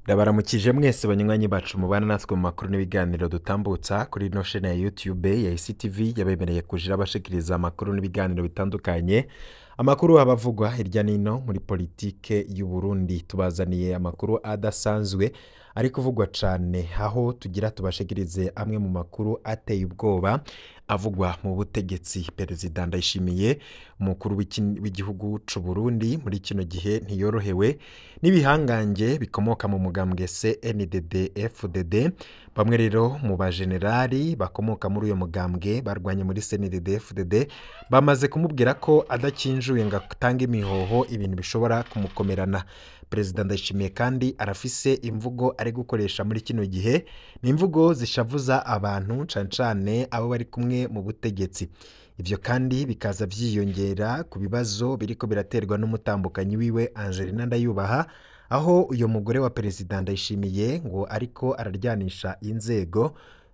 Ndabaramukije mwese banywanyi bacu mubana natwe mu makuru n'ibiganiro dutambutsa kuri ino shene ya YouTube ya ICTV yabemereye kujira abashikiriza amakuru n'ibiganiro bitandukanye. Amakuru abavugwa hirya nino muri politike y'u Burundi, tubazaniye amakuru adasanzwe ari kuvugwa cane, aho tugira tubashikirize amwe mu makuru ateye ubwoba avugwa mu butegetsi. Perezida Ndayishimiye umukuru w'igihugu c'u Burundi muri kino gihe ntiyorohewe n'ibihangange bikomoka mu mugambwe CNDD-FDD. Bamwe rero mu bajenerali bakomoka muri uyo mugambwe barwanye muri CNDD-FDD bamaze kumubwira ko adakinjuye ngo atange imihoho ibintu bishobora kumukomerana. Perezida Ndayishimiye kandi arafise imvugo ari gukoresha muri kino gihe, ni imvugo zishavuza abantu cane cane abo bari kumwe mu butegetsi. Ivyo kandi bikaza vyiyongera ku bibazo biriko biraterwa n'umutambukanyi wiwe Angelina Ndayubaha, aho uyo mugore wa Perezida Ndayishimiye ngo ariko araryanisha inzego.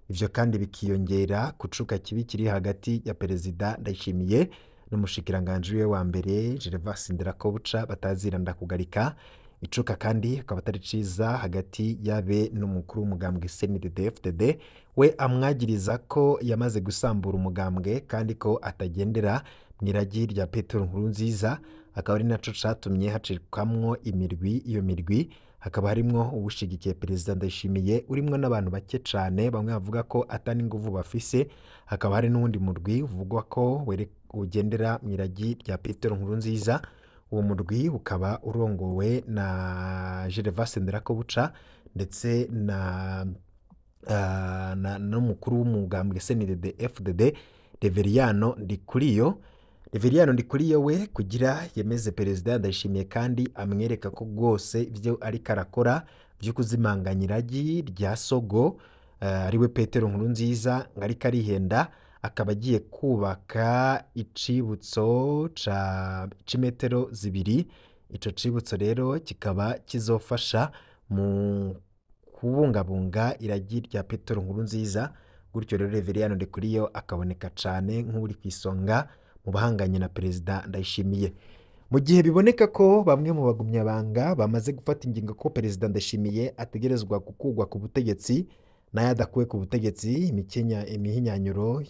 Ivyo kandi bikiyongera kucuka kibi kiri hagati ya Perezida Ndayishimiye n'umushikiranganje wiwe wa mbere Gervais Ndirakobuca bataziranda kugarika. Icuka kandi akaba atari ciza hagati yabe n'umukuru w'umugambwe CNDD-FDD, we amwagiriza ko yamaze gusambura umugambwe kandi ko atagendera mw'iragi rya Petero Nkurunziza. Akaba ari naco catumye hacikamwo imirwi. Iyo mirwi hakaba harimwo ubushigikiye Perezida Ndayishimiye urimwo n'abantu bake cane, bamwe bavuga ko atani inguvu bafise. Hakaba hari n'uwundi murwi uvugwa ko ugendera mw'iragi rya Petero Nkurunziza. Uwo murwi ukaba urongowe na Gervais Ndirakobuca ndetse n'umukuru w'umugambwe CNDD-FDD Reveriyano Ndikuriyo. Reveriyano Ndikuriyo we kugira yemeze Perezida Ndayishimiye kandi amwereka ko rwose ivyo ariko arakora vyo kuzimanganya iragi rya Sogo ariwe Petero Nkurunziza ngo ariko arihenda. Akaba agiye kubaka icibutso c'imetero 2. Ico cibutso rero kikaba kizofasha mu kubungabunga iragi rya Petero Nkurunziza. Gutyo rero Reveriyano Ndikuriyo akaboneka cane nk'uri kwisonga mu bahanganye na Perezida Ndayishimiye, mu gihe biboneka ko bamwe mu bagumyabanga bamaze gufata ingingo ko Perezida Ndayishimiye ategerezwa gukugwa ku butegetsi, nayo adakuwe ku butegetsi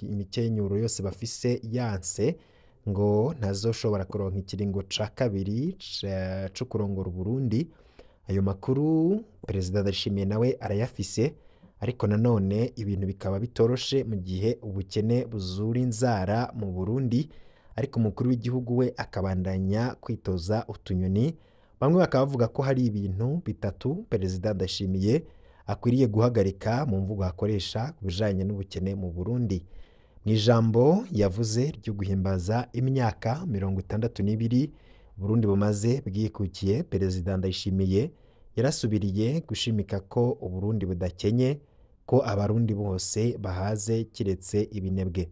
imikenyuro yose bafise yanse ngo ntazoshobora kuronka ikiringo ca kabiri co kurongora Burundi. Ayo makuru Perezida Ndayishimiye nawe arayafise, ariko nanone ibintu bikaba bitoroshe mu gihe ubukene buzura inzara mu Burundi. Ariko umukuru w'igihugu we akabandanya kwitoza utunyoni. Bamwe bakaba bavuga ko hari ibintu bitatu Perezida Ndayishimiye akwiriye guhagarika mu mvugo akoresha ku bijanye n'ubukene mu Burundi. Mw'ijambo yavuze ryo guhimbaza imyaka 62 Burundi bumaze bwikukiye, Perezida Ndayishimiye yarasubiriye gushimika ko Uburundi budakenye, ko abarundi bose bahaze kiretse ibinebwe.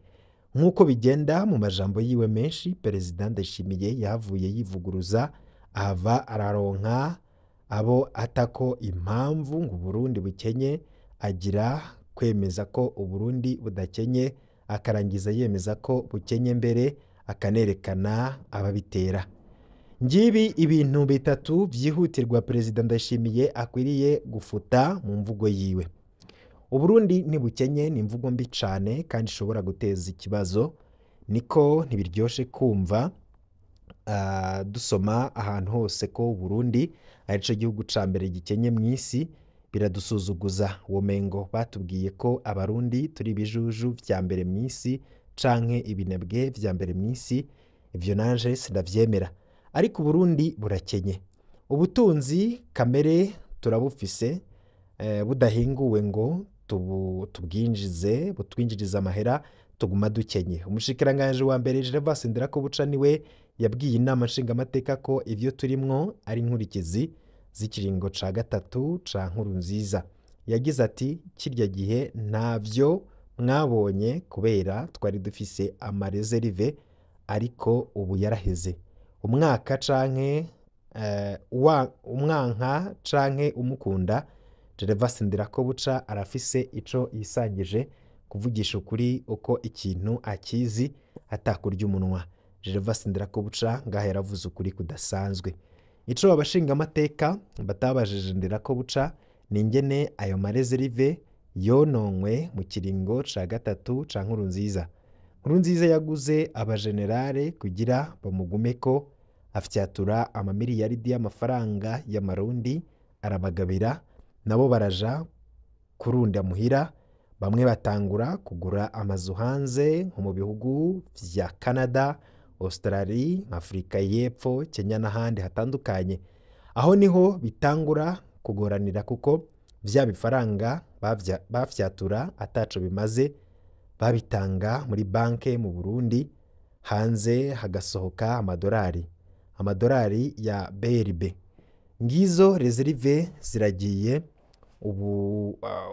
Nk'uko bigenda mu majambo yiwe menshi, Perezida Ndayishimiye yahavuye yivuguruza, ahava araronka abo atako impamvu ngo Uburundi bukenye, agira kwemeza ko Uburundi budakenye, akarangiza yemeza ko bukenye mbere akanerekana ababitera. Ngibi ibintu bitatu vyihutirwa Perezida Ndayishimiye akwiriye gufuta mu mvugo yiwe. Uburundi ntibukenye ni imvugo mbi cane kandi ishobora guteza ikibazo, niko ntibiryoshe kumva dusoma ahantu hose ko Burundi arico gihugu ca mbere gikenye mw'isi. Biradusuzuguza, womengo batubwiye ko abarundi turi ibijuju vya mbere mw'isi canke ibinebwe vya mbere mw'isi. Ivyo nanje sindavyemera, ariko Burundi burakenye. Ubutunzi kamere turabufise, budahinguwe ngo butwinjiriza amahera tuguma dukenye. Umushikiranganje wa mbere Gervais Ndirakobuca niwe yabwiye inama nshingamateka ko ivyo turimwo ari inkurikizi z'ikiringo ca gatatu ca Nkurunziza. Yagize ati kirya gihe ntavyo mwabonye kubera twari dufise amareserve, ariko ubu yaraheze. Umwanka canke umukunda, Gervais Ndirakobuca arafise ico yisangije kuvugisha ukuri uko ikintu akizi atakurya umunwa. Gervais Ndirakobuca ngaho yaravuze ukuri kudasanzwe. ico abashinga amateka batabajije Ndirakobuca ni ingene ayo marezerive yononywe mu kiringo ca gatatu ca Nkurunziza. Nkurunziza yaguze abajenerale kugira bamugumeko, afyatura amamiliyaridi y'amafaranga y'amarundi arabagabira, nabo baraja kurunda muhira, bamwe batangura kugura amazu hanze nko mu bihugu vya Canada, Australia, Afrika y'Epfo, Kenya n'ahandi hatandukanye. Aho niho bitangura kugoranira kuko vya bifaranga bafyatura ataco bimaze, babitanga muri banke mu Burundi, hanze hagasohoka amadolari ya BRB. Ngizo reserve ziragiye.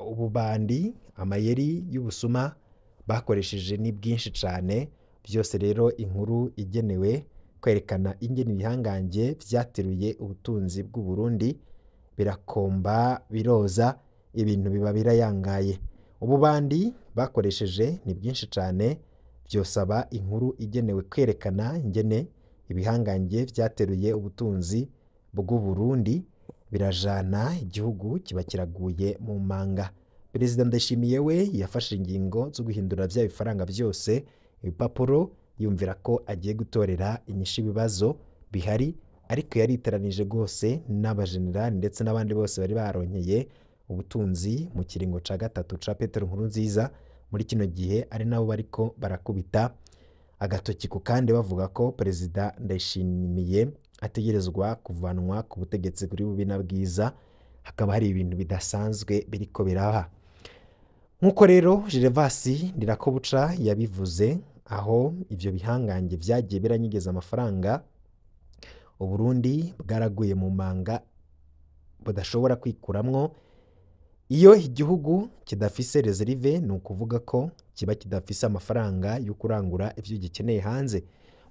Ububandi, amayeri y'ubusuma bakoresheje ni bwinshi cane. Byose rero inkuru igenewe kwerekana ingene ibihangange vyateruye ubutunzi bw'u Burundi birakomba biroza, ibintu biba birayangaye. Ububandi bakoresheje ni bwinshi cane, byosaba inkuru igenewe kwerekana ingene ibihangange vyateruye ubutunzi bw'u Burundi birajana igihugu kiba kiraguye mu manga. Perezida Ndayishimiye we yafashe ingingo zo guhindura vya bifaranga byose ibipapuro, yumvira ko agiye gutorera inyishu ibibazo bihari, ariko yariteranije gose n'abajenerali ndetse n'abandi bose bari baronkeye ubutunzi mu kiringo ca gatatu ca Petero Nkurunziza. Muri kino gihe ari nabo bariko barakubita agatoki ku kandi bavuga ko Perezida Ndayishimiye ategerezwa kuvanwa ku butegetsi kuri bubi na bwiza, hakaba hari ibintu bidasanzwe biriko biraba. Nkuko rero Gervasi Ndirakobuca yabivuze, aho ivyo bihangange vyagiye biranyigeza amafaranga, Uburundi bwaraguye mu manga budashobora kwikuramwo. Iyo igihugu kidafise reserve ni ukuvuga ko kiba kidafise amafaranga yo kurangura ivyo gikeneye hanze.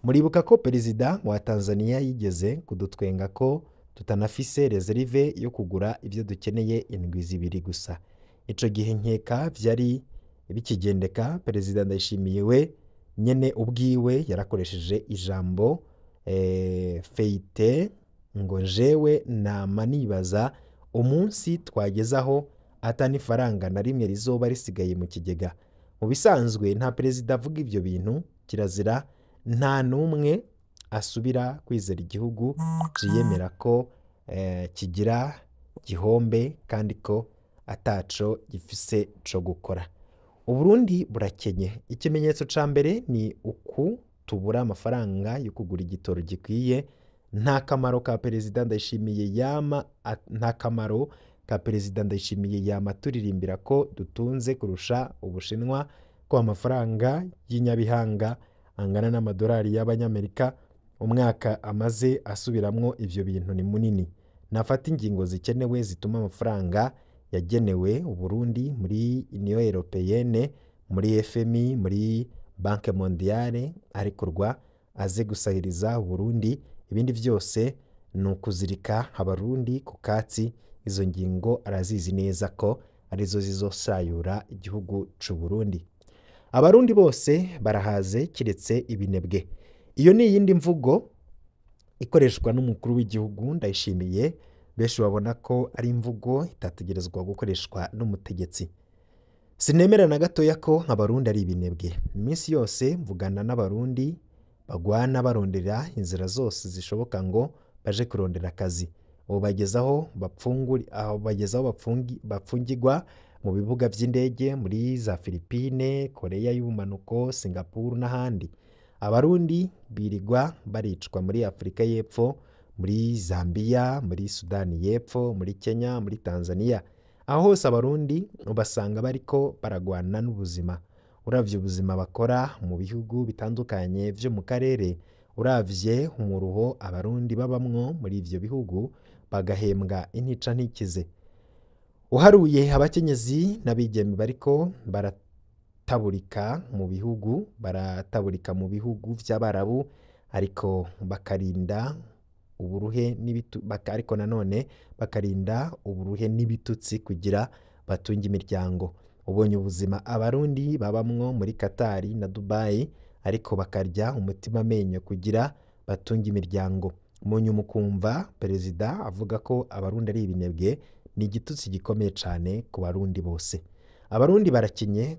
Muribuka ko Perezida wa Tanzania yigeze kudutwenga ko tutanafise reserve yo kugura ivyo dukeneye indwi zibiri gusa. Ico gihe nkeka vyari bikigendeka. Perezida Ndayishimiye we nyene ubwiwe yarakoresheje ijambo feite ngo jewe nama nibaza umunsi twagezaho atani faranga na rimwe rizoba risigaye mu kigega. Mu bisanzwe nta perezida avuga ivyo bintu, kirazira nta numwe asubira kwizera igihugu ciyemera ko kigira gihombe kandi ko ataco gifise co gukora. Uburundi burakenye. Ikimenyetso ca mbere ni uku tubura amafaranga yo kugura igitoro gikwiye. Nta kamaro ka Perezida Ndayishimiye yama turirimbira ko dutunze kurusha Ubushinwa, ko amafaranga y'inyabihanga angana n'amadolari y'Abanyamerika. Umwaka amaze asubiramwo ivyo bintu ni munini. Nafata ingingo zikenewe zituma amafaranga yagenewe Uburundi muri Union Européenne, muri FMI, muri Banque Mondiale arekurwa aze gusahiriza Uburundi. Ibindi vyose ni ukuzirika abarundi ku katsi. Izo ngingo arazizi neza ko arizo zizosayura igihugu c'u Burundi. Abarundi bose barahaze kiretse ibinebwe. Iyo ni iyindi mvugo ikoreshwa n'umukuru w'igihugu Ndayishimiye. Benshi babona ko ari imvugo itategerezwa gukoreshwa n'umutegetsi. Sinemera na gatoya ko abarundi ari ibinebwe. Iminsi yose mvugana n'abarundi bagwana barondera inzira zose zishoboka ngo baje kurondera akazi. Ubu bagezaho bapfungirwa mu bibuga vy'indege muri za Philippine, Korea y'ubumanuko, Singapore n'ahandi. Abarundi birigwa baricwa muri Afrika y'Epfo, muri Zambia, muri Sudani y'Epfo, muri Kenya, muri Tanzania. Aho hose abarundi ubasanga bariko baragwana n'ubuzima. Uravye ubuzima bakora mu bihugu bitandukanye vyo mu karere, uravye umuruho abarundi babamwo muri ivyo bihugu, bagahembwa intica ntikize. Uharuye abakenyezi n'abigeme bariko barataburika mu bihugu vy'Abarabu, ariko bakarinda uburuhe ariko nanone bakarinda uburuhe n'ibitutsi kugira batunge imiryango. Ubonye ubuzima abarundi babamwo muri Katari na Dubai, ariko bakarya umutima amenyo kugira batunge imiryango. mu nyuma ukumva perezida avuga ko abarundi ari ibinebwe, ni igitutsi gikomeye cyane ku barundi bose. Abarundi barakeneye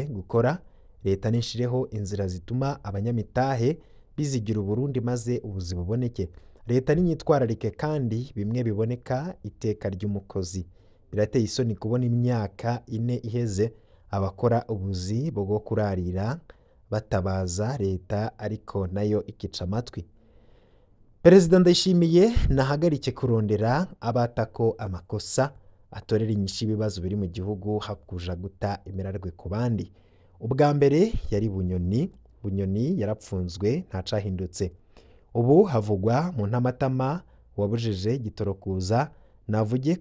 gukora, leta nishireho inzira zituma abanyamitahe bizigira Uburundi maze ubuzi buboneke. Leta ninyitwararike kandi bimwe biboneka iteka ry'umukozi. Birateye isoni kubona imyaka 4 iheze abakora ubuzi bwo kurarira batabaza leta ariko nayo ikica amatwi. Perezida Ndayishimiye nahagarike kurondera abatako amakosa, atorera inyishu ibibazo biri mu gihugu hakuja guta imirarwe ku bandi. Ubwa mbere yari Bunyoni yarapfunzwe ntacahindutse. Ubu havugwa mu ntamatama wabujije Gitoro kuza, namuvuge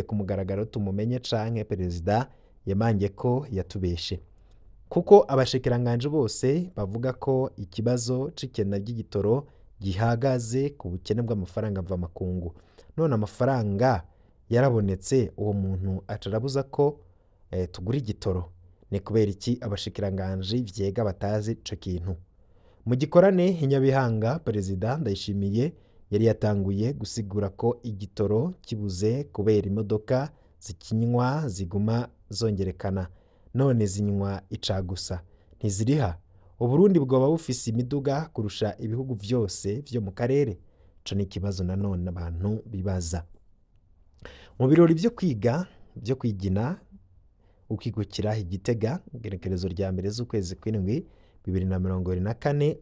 ku mugaragaro tumumenye canke perezida yamange ko yatubeshe. Kuko abashikiranganje bose bavuga ko ikibazo c'ikena ry'igitoro gihagaze ku bukene bw'amafaranga mva makungu. None amafaranga yarabonetse, uwo muntu acarabuza ko tugura igitoro. Ni kubera iki abashikiranganje vyega batazi ico kintu? Mu gikorane inyabihanga, perezida Ndayishimiye yari yatanguye gusigura ko igitoro kibuze kubera imodoka zikinywa ziguma zongerekana. None zinywa ica gusa ntiziriha. Uburundi bwoba bufise imiduga kurusha ibihugu vyose vyo mu karere? Ico ni ikibazo nanone abantu bibaza. Mu birori vyo kwigina ukigukira Igitega, igenekerezo rya mbere z'ukwezi kw'indwi 2024,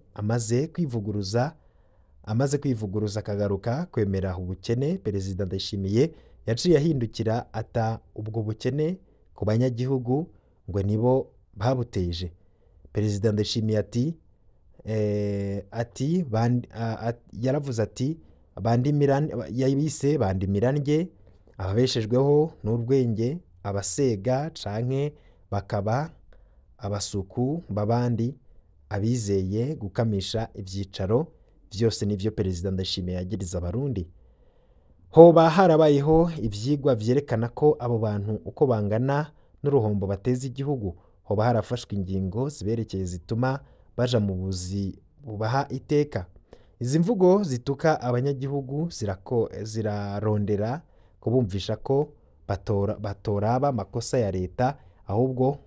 amaze kwivuguruza akagaruka kwemera ubukene, perezida Ndayishimiye yaciye ahindukira ata ubwo bukene ku banyagihugu ngo nibo babuteje. Perezida Ndayishimiye yaravuze ati yabise bandimirange, ababeshejweho n'urwenge, abasega canke bakaba abasuku babandi, abizeye gukamisha ivyicaro vyose nivyo perezida Ndayishimiye yagiriza abarundi. Hoba harabayeho ivyigwa vyerekana ko abo bantu uko bangana n'uruhombo bateza igihugu? Hoba harafashwe ingingo ziberekeye zituma baja mu buzi bubaha iteka? Izi mvugo zituka abanyagihugu zirarondera kubumvisha ko batoraba amakosa ya leta, ahubwo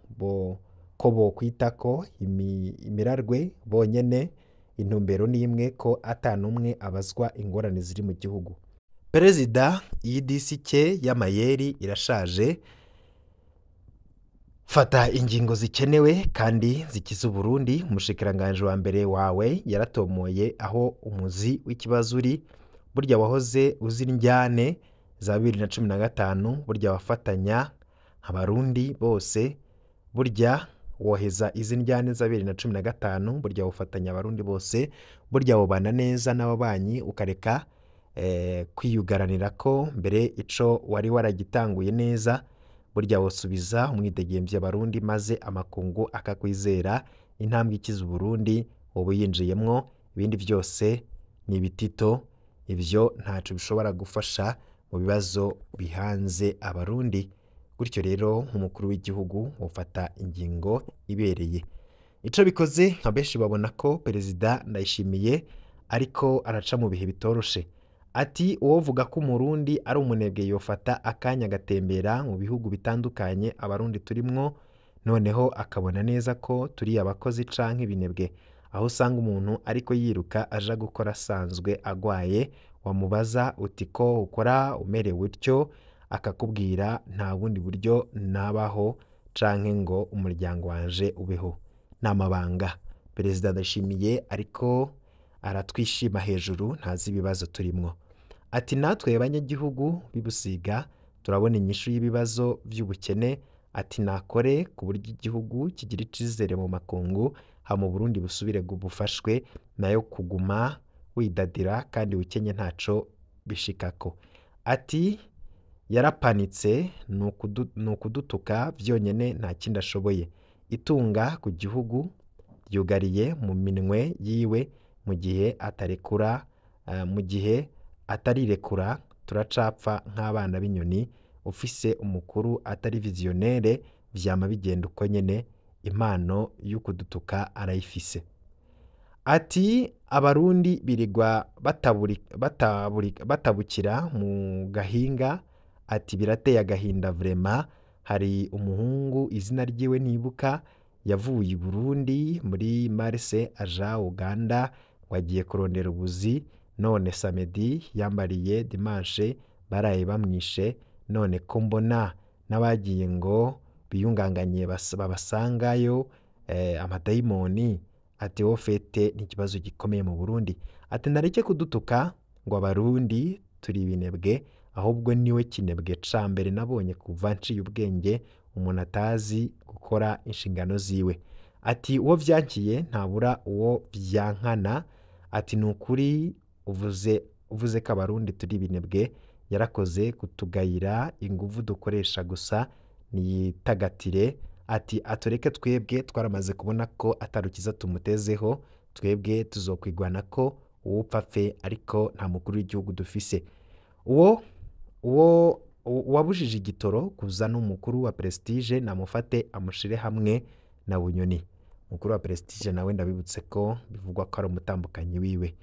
ko bokwitako imirarwe bonyene. Intumbero ni imwe, ko atanumwe abazwa ingorane ziri mu gihugu. Perezida, iyi disike y'amayeri irashaje. Fata ingingo zikenewe kandi zikiza Uburundi. Umushikiranganje wa mbere wawe yaratomoye aho umuzi w'ikibazo uri. Burya wahoze uzi injyane za 2015, burya wafatanya abarundi bose. Burya woheza izi njyane za 2015, burya wofatanya abarundi bose. Burya wobana neza n'ababanyi ukareka kwiyugaranira ko mbere ico wari waragitanguye neza. Burya wosubiza umwidegemvye abarundi maze amakungu akakwizera. Intambwe ikiza Uburundi wowe yinjiyemwo, ibindi byose ni bitito. Ivyo ntaco bishobora gufasha mu bibazo bihanze abarundi. Gutyo rero nk'umukuru w'igihugu wofata ingingo ibereye. Ico bikoze abenshi babona ko perezida Ndayishimiye ariko araca mu bihe bitoroshe. Ati uwovuga ko umurundi ari umunebwe yofata akanya gatembera mu bihugu bitandukanye abarundi turimwo, noneho akabona neza ko turi abakozi canke ibinebwe. Aho usanga umuntu ariko yiruka aja gukora asanzwe agwaye, wamubaza uti ko ukora umerewe utyo, akakubwira nta bundi buryo nabaho canke ngo umuryango wanje ubeho, n'amabanga. Perezida Ndayishimiye ariko aratwishima hejuru, ntazi ibibazo turimwo. Ati natwe abanyagihugu bibusiga turabona inyishu y'ibibazo vy'ubukene. Ati nakore ku buryo igihugu kigira icizere mu makungu, mu Burundi busubire bufashwe, nayo kuguma widadira kandi ukenye ntaco bishikako. Ati yarapanitse, nukudutuka vyonyene nta kindi ashoboye. Itunga ku gihugu ryugariye mu minwe yiwe, mu gihe atarirekura turacapfa nk'abana b'inyoni. Ufise umukuru atari visionnaire vyama bigenda uko nyene, impano y'ukudutuka arayifise. ati abarundi birirwa batabukira mu gahinga, ati birateye agahinda vrema, hari umuhungu izina ryiwe nibuka yavuye i Burundi muri Marse aja Uganda ngo agiye kurondera ubuzi, none samedi yambariye dimanche baraye bamwishe, none ko mbona n'abagiye ngo biyunganganye babasangayo amadayimoni, ati wo fete ni ikibazo gikomeye mu Burundi, ati nareke kudutuka ngo abarundi turi ibinebwe, ahubwo niwe kinebwe ca mbere nabonye kuva nciye ubwenge, umuntu atazi gukora inshingano ziwe, ati uwo vyankiye ntabura uwo vyankana, ati ni ukuri uvuze ko abarundi turi ibinebwe, yarakoze kutugayira inguvu dukoresha gusa niyitagatire, ati atureke twebwe twaramaze kubona ko atarukiza tumutezeho, twebwe tuzokwigwana ko uwupfa apfe ariko nta mukuru w'igihugu dufise. Uwo wabujije igitoro kuza n'umukuru wa Prestige namufate amushire hamwe na Bunyoni. Umukuru wa Prestige nawe ndabibutse ko bivugwa ko ari umutambukanyi wiwe.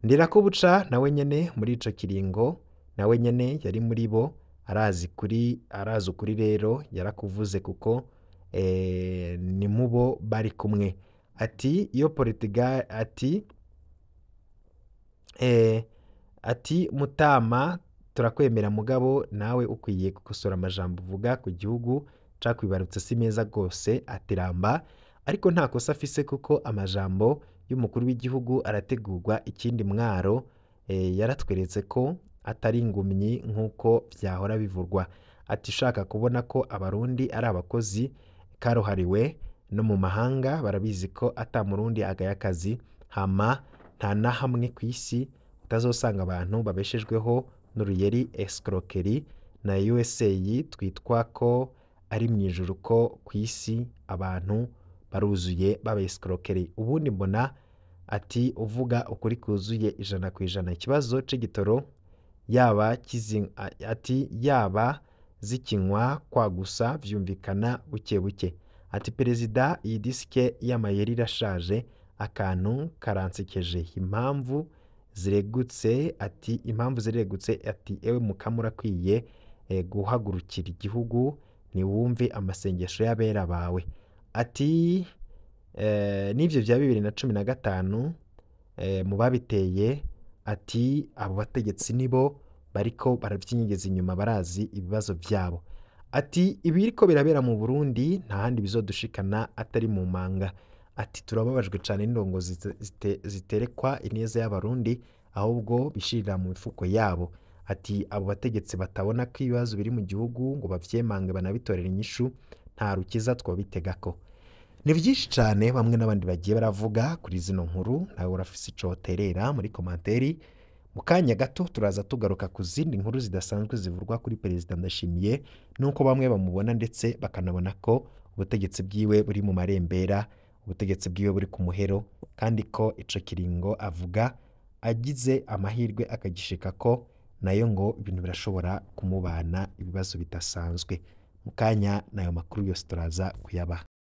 Ndirako buca nawe nyene muri ico kiringo, nawe nyene yari muri bo, arazi ukuri rero yarakuvuze kuko ni mubo bari kumwe. Ati iyo Portugal ati Mutama turakwemera mugabo nawe ukwiye gukosora amajambo uvuga ku gihugu cakwibarutse si meza gose, ati ramba ariko nta kosa afise kuko amajambo y'umukuru w'igihugu arategurwa, ikindi Mwaro yaratweretse ko atari ingumyi nk'uko vyahora bivurwa, ati shaka kubona ko abarundi ari abakozi karuhariwe no mu mahanga barabizi ko ata murundi agaya akazi, hama nta na hamwe kw'isi utazosanga abantu babeshejweho n'uruyeri escroquerie, na USA twitwa ko ari mwijuru ko kw'isi abantu baruzuye baba escroquerie. Ubundi mbona ati uvuga ukuri kuzuye 100%, ikibazo c'igitoro yaba zikinywa kwa gusa vyumvikana buke buke, ati perezida iyi disike y'amayeri irashaje, akantu karansekeje, impamvu ziregutse, ati ewe Mukama urakwiye guhagurukira igihugu, niwumve amasengesho y'abera bawe. Ati n'ivyo vya 2015 mu babiteye, ati abo bategetsi nibo bariko baravyinyegeza inyuma, barazi ibibazo vyabo. Ati ibiriko birabera mu Burundi nta handi bizodushikana atari mu manga. Ati turababajwe cane n'indongozi ziterekwa ineza y'abarundi ahubwo bishirira mu mifuko yabo. Ati abo bategetsi batabona ko ibibazo biri mu gihugu ngo bavyemange banabitorera inyishu, nta rukiza twobitegako. Ni vyinshi cane bamwe n'abandi bagiye baravuga kuri zino nkuru, nawe urafise ico woterera muri komanteri. Mu kanya gato turaza tugaruka ku zindi nkuru zidasanzwe zivurwa kuri Perezida Ndayishimiye, nuko bamwe bamubona ndetse bakanabona ko ubutegetsi bwiwe buri mu marembera, ubutegetsi bwiwe buri ku muhero, kandi ko ico kiringo avuga agize amahirwe akagishikako nayo ngo ibintu birashobora kumubana ibibazo bidasanzwe. Mu kanya nayo makuru yose turaza kuyabaha.